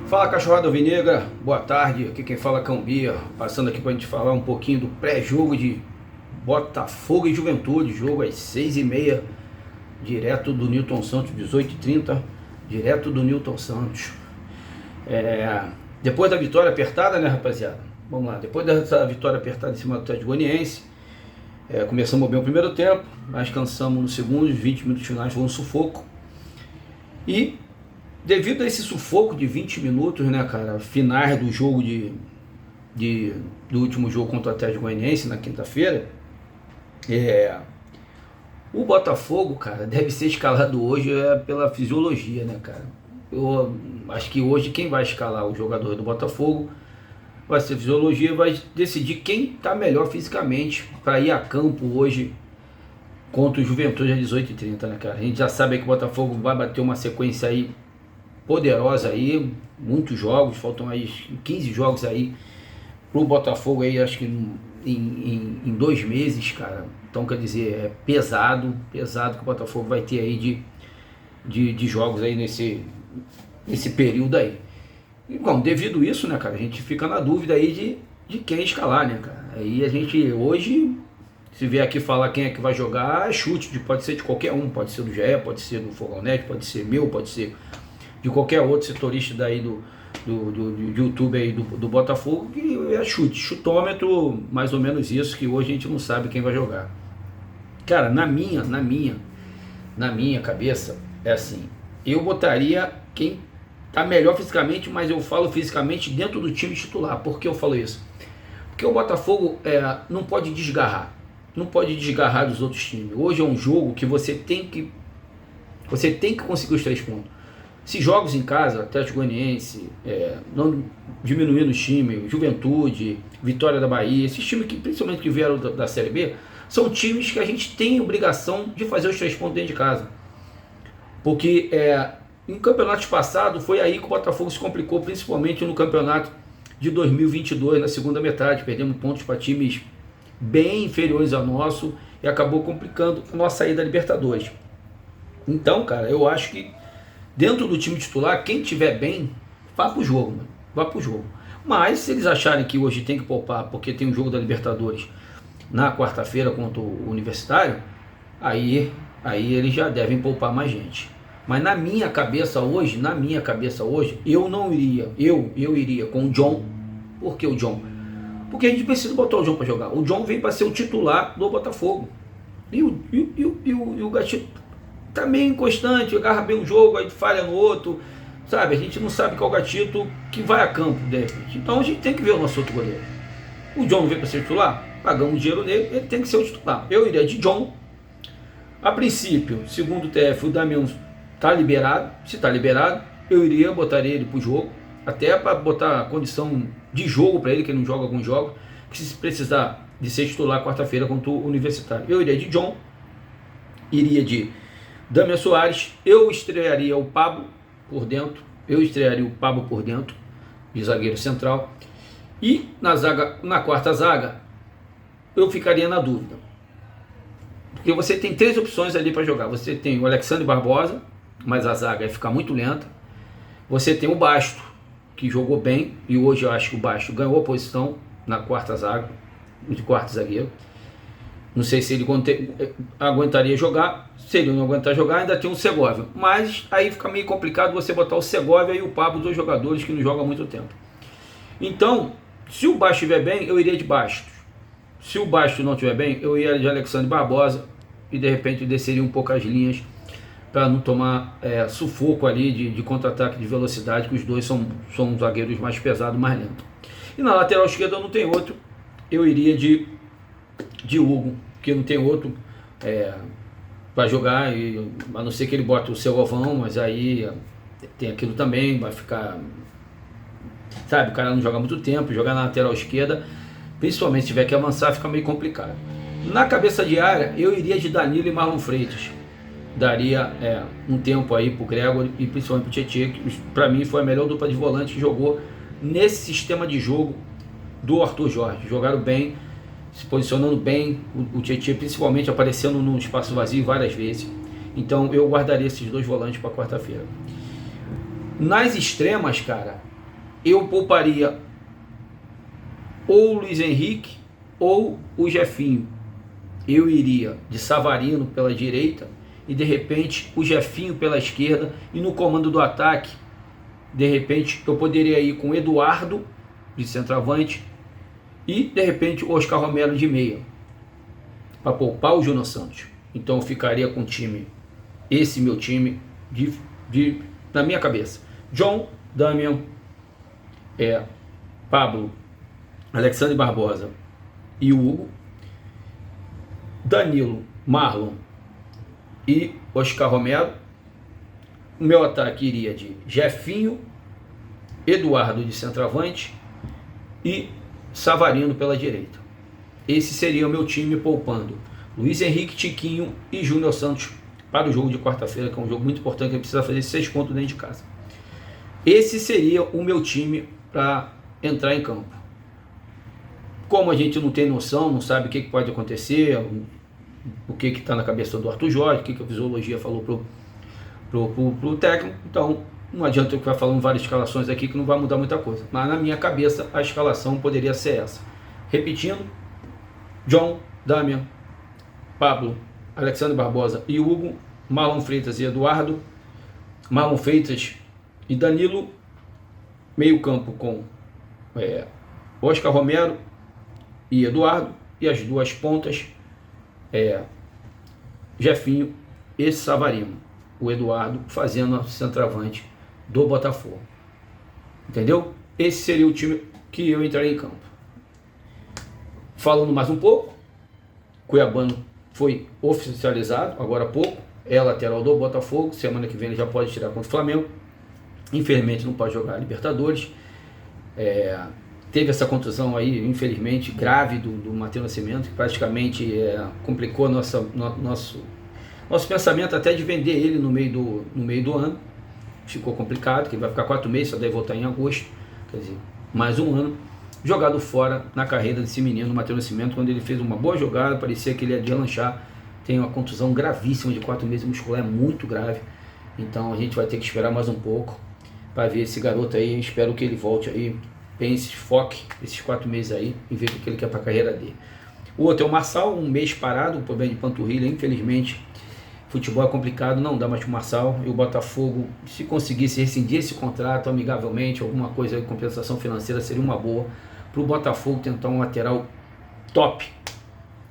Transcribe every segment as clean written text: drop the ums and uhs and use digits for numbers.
Fala, cachorrada alvinegra, boa tarde, aqui quem fala é Cambia, passando aqui pra gente falar um pouquinho do pré-jogo de Botafogo e Juventude, jogo às 6h30, direto do Newton Santos, 18h30, direto do Newton Santos. Depois da vitória apertada, né, rapaziada? Vamos lá, depois dessa vitória apertada em cima do Atlético Goianiense, começamos bem o primeiro tempo, mas cansamos no segundo, os 20 minutos finais foi um sufoco. E devido a esse sufoco de 20 minutos, né, cara, finais do jogo do último jogo contra o Atlético Goianiense na quinta-feira, o Botafogo, cara, deve ser escalado hoje pela fisiologia, né, cara? Eu acho que hoje quem vai escalar o jogador do Botafogo vai ser fisiologia, vai decidir quem tá melhor fisicamente para ir a campo hoje contra o Juventude às 18h30, né, cara? A gente já sabe que o Botafogo vai bater uma sequência aí poderosa aí, muitos jogos, faltam aí 15 jogos aí pro Botafogo aí, acho que em 2 meses, cara. Então, quer dizer, é pesado que o Botafogo vai ter aí de jogos aí nesse período aí. E, bom, devido a isso, né, cara, a gente fica na dúvida aí de quem escalar, né, cara. Aí a gente hoje, se vier aqui falar quem é que vai jogar, é chute, pode ser de qualquer um, pode ser do GE, pode ser do Fogonete, pode ser meu, pode ser de qualquer outro setorista daí do YouTube aí do Botafogo, que é chutômetro, mais ou menos isso, que hoje a gente não sabe quem vai jogar. Cara, na minha cabeça, é assim, eu botaria quem tá melhor fisicamente, mas eu falo fisicamente dentro do time titular. Por que eu falo isso? Porque o Botafogo não pode desgarrar dos outros times. Hoje é um jogo que você tem que conseguir os 3 pontos. Se jogos em casa, Atlético Goianiense, não diminuindo os times, Juventude, Vitória da Bahia, esses times que principalmente que vieram da Série B, são times que a gente tem obrigação de fazer os 3 pontos dentro de casa. Porque em campeonatos passados foi aí que o Botafogo se complicou, principalmente no campeonato de 2022, na segunda metade. Perdemos pontos para times bem inferiores ao nosso e acabou complicando a nossa saída da Libertadores. Então, cara, eu acho que dentro do time titular, quem tiver bem, vá pro jogo, mano. Vá pro jogo. Mas se eles acharem que hoje tem que poupar porque tem um jogo da Libertadores na quarta-feira contra o Universitário, aí eles já devem poupar mais gente. Mas na minha cabeça hoje, eu não iria. Eu iria com o John. Por que o John? Porque a gente precisa botar o John para jogar. O John vem para ser o titular do Botafogo. E o Gatito tá meio inconstante, agarra bem um jogo, aí falha no outro, sabe? A gente não sabe qual Gatito que vai a campo, de repente. Então a gente tem que ver o nosso outro goleiro. O John não veio para ser titular, pagamos dinheiro nele, ele tem que ser o titular. Eu iria de John. A princípio, segundo o TF, o Damião tá liberado. Se tá liberado, eu botaria ele pro jogo, até para botar a condição de jogo para ele, que ele não joga alguns jogos, que se precisar de ser titular quarta-feira contra o Universitário. Eu iria de John, iria de Damian Soares, eu estrearia o Pablo por dentro, de zagueiro central, e na quarta zaga, eu ficaria na dúvida, porque você tem 3 opções ali para jogar. Você tem o Alexandre Barbosa, mas a zaga vai ficar muito lenta. Você tem o Basto, que jogou bem, e hoje eu acho que o Basto ganhou a posição na quarta zaga, de quarto zagueiro. Não sei se ele aguentaria jogar. Se ele não aguentar jogar, ainda tem o Segovia. Mas aí fica meio complicado você botar o Segovia e o Pablo, 2 jogadores que não jogam há muito tempo. Então, se o Basto estiver bem, eu iria de Basto. Se o Basto não estiver bem, eu iria de Alexandre Barbosa e de repente desceria um pouco as linhas para não tomar sufoco ali de contra-ataque de velocidade, que os dois são zagueiros mais pesados, mais lentos. E na lateral esquerda eu não tenho outro. Eu iria de Hugo, porque não tem outro para jogar, a não ser que ele bote o seu Galvão, mas aí tem aquilo também, vai ficar, sabe, o cara não joga muito tempo, jogar na lateral esquerda, principalmente se tiver que avançar, fica meio complicado. Na cabeça de área, eu iria de Danilo e Marlon Freitas, daria um tempo aí pro Gregor e principalmente pro Tietê, que para mim foi a melhor dupla de volante que jogou nesse sistema de jogo do Arthur Jorge. Jogaram bem, se posicionando bem, o Tietê principalmente aparecendo no espaço vazio várias vezes. Então eu guardaria esses 2 volantes para quarta-feira. Nas extremas, cara, eu pouparia ou o Luiz Henrique ou o Jefinho. Eu iria de Savarino pela direita e de repente o Jefinho pela esquerda, e no comando do ataque, de repente eu poderia ir com o Eduardo de centroavante e de repente o Oscar Romero de meia, para poupar o Júnior Santos. Então eu ficaria com o time, esse meu time, na minha cabeça: John, Damian, Pablo, Alexandre Barbosa e Hugo, Danilo, Marlon e Oscar Romero. O meu ataque iria de Jefinho, Eduardo de centroavante e Savarino pela direita. Esse seria o meu time, poupando Luiz Henrique, Tiquinho e Júnior Santos para o jogo de quarta-feira, que é um jogo muito importante, que precisa fazer 6 pontos dentro de casa. Esse seria o meu time para entrar em campo. Como a gente não tem noção, não sabe o que pode acontecer, o que está na cabeça do Arthur Jorge, o que a fisiologia falou pro técnico, então não adianta eu ficar falando várias escalações aqui que não vai mudar muita coisa. Mas na minha cabeça a escalação poderia ser essa. Repetindo: John, Damian, Pablo, Alexandre Barbosa e Hugo, Marlon Freitas e Eduardo, Marlon Freitas e Danilo, meio campo com Oscar Romero e Eduardo, e as duas pontas Jefinho e Savarino, o Eduardo fazendo a centroavante do Botafogo. Entendeu? Esse seria o time que eu entraria em campo. Falando mais um pouco, Cuiabano foi oficializado agora há pouco, é lateral do Botafogo, semana que vem ele já pode tirar contra o Flamengo. Infelizmente não pode jogar a Libertadores. Teve essa contusão aí, infelizmente, grave do Matheus Nascimento, que praticamente complicou nosso pensamento até de vender ele no meio do ano. Ficou complicado, que ele vai ficar 4 meses, só deve voltar em agosto, quer dizer, mais um ano. Jogado fora na carreira desse menino, Matheus Nascimento, quando ele fez uma boa jogada, parecia que ele ia deslanchar. Tem uma contusão gravíssima de 4 meses muscular, é muito grave. Então a gente vai ter que esperar mais um pouco para ver esse garoto aí. Espero que ele volte aí, pense, foque esses 4 meses aí e ver o que ele quer para a carreira dele. O outro é o Marçal, um mês parado, um problema de panturrilha, infelizmente. Futebol é complicado, não dá mais para o Marçal. E o Botafogo, se conseguisse rescindir esse contrato amigavelmente, alguma coisa de compensação financeira, seria uma boa para o Botafogo tentar um lateral top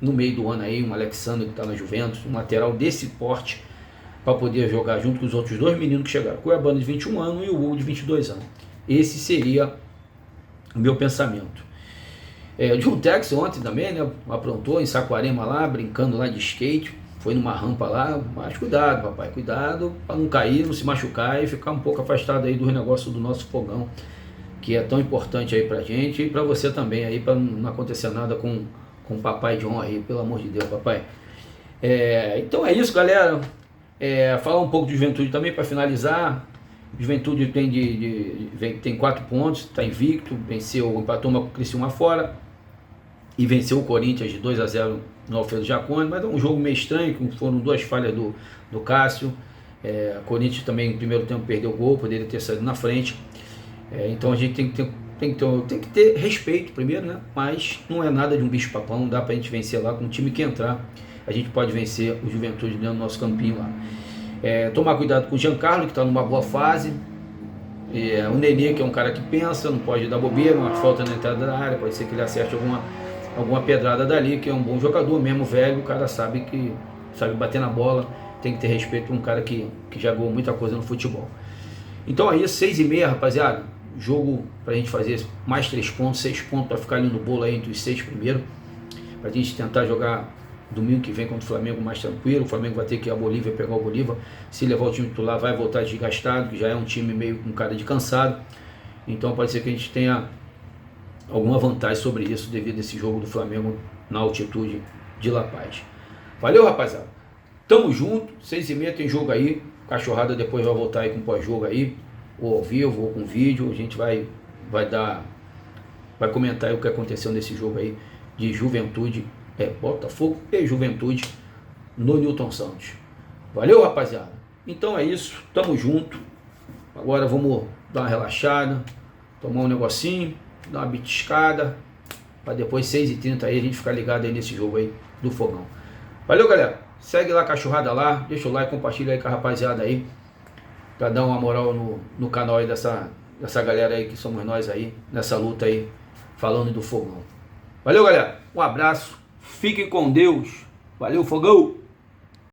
no meio do ano aí, um Alexandre que está na Juventus, um lateral desse porte, para poder jogar junto com os outros 2 meninos que chegaram, Cuiabano de 21 anos e o Hugo de 22 anos. Esse seria o meu pensamento. O John Tex ontem também, né, aprontou em Saquarema lá, brincando lá de skate, foi numa rampa lá, mas cuidado, papai, cuidado para não cair, não se machucar e ficar um pouco afastado aí dos negócios do nosso fogão, que é tão importante aí pra gente e pra você também aí, para não acontecer nada com o papai John aí, pelo amor de Deus, papai. Então é isso, galera. Falar um pouco de Juventude também para finalizar. Juventude tem 4 pontos, está invicto, empatou com o Criciúma fora e venceu o Corinthians de 2-0 no Alfredo Jaconi, mas é um jogo meio estranho, foram 2 falhas do Cássio. O Corinthians também no primeiro tempo perdeu o gol, poderia ter saído na frente. Então a gente tem que ter respeito primeiro, né? Mas não é nada de um bicho-papão, dá pra gente vencer lá com o time que entrar. A gente pode vencer o Juventude dentro do nosso campinho lá. Tomar cuidado com o Giancarlo, que está numa boa fase. O Nenê, que é um cara que pensa, não pode dar bobeira, uma falta na entrada da área, pode ser que ele acerte alguma pedrada dali, que é um bom jogador, mesmo velho, o cara sabe bater na bola, tem que ter respeito por um cara que já jogou muita coisa no futebol. Então é isso, 6h30, rapaziada, jogo pra gente fazer mais 3 pontos, 6 pontos para ficar ali no bolo aí entre os 6 primeiros, pra gente tentar jogar domingo que vem contra o Flamengo mais tranquilo. O Flamengo vai ter que ir a Bolívia, pegar o Bolívar. Se levar o time titular, vai voltar desgastado, que já é um time meio com cara de cansado. Então pode ser que a gente tenha alguma vantagem sobre isso devido a esse jogo do Flamengo na altitude de La Paz. Valeu, rapaziada. Tamo junto. 6h30 tem jogo aí. Cachorrada depois vai voltar aí com pós-jogo aí, ou ao vivo, ou com vídeo. A gente vai comentar aí o que aconteceu nesse jogo aí de Juventude, Botafogo e Juventude no Newton Santos. Valeu, rapaziada. Então é isso, tamo junto. Agora vamos dar uma relaxada, tomar um negocinho, dar uma bitiscada, para depois 6h30 aí a gente ficar ligado aí nesse jogo aí do Fogão. Valeu, galera. Segue lá a cachorrada lá, deixa o like, compartilha aí com a rapaziada aí, para dar uma moral no canal aí dessa galera aí que somos nós aí, nessa luta aí, falando do Fogão. Valeu, galera. Um abraço. Fiquem com Deus. Valeu, Fogão.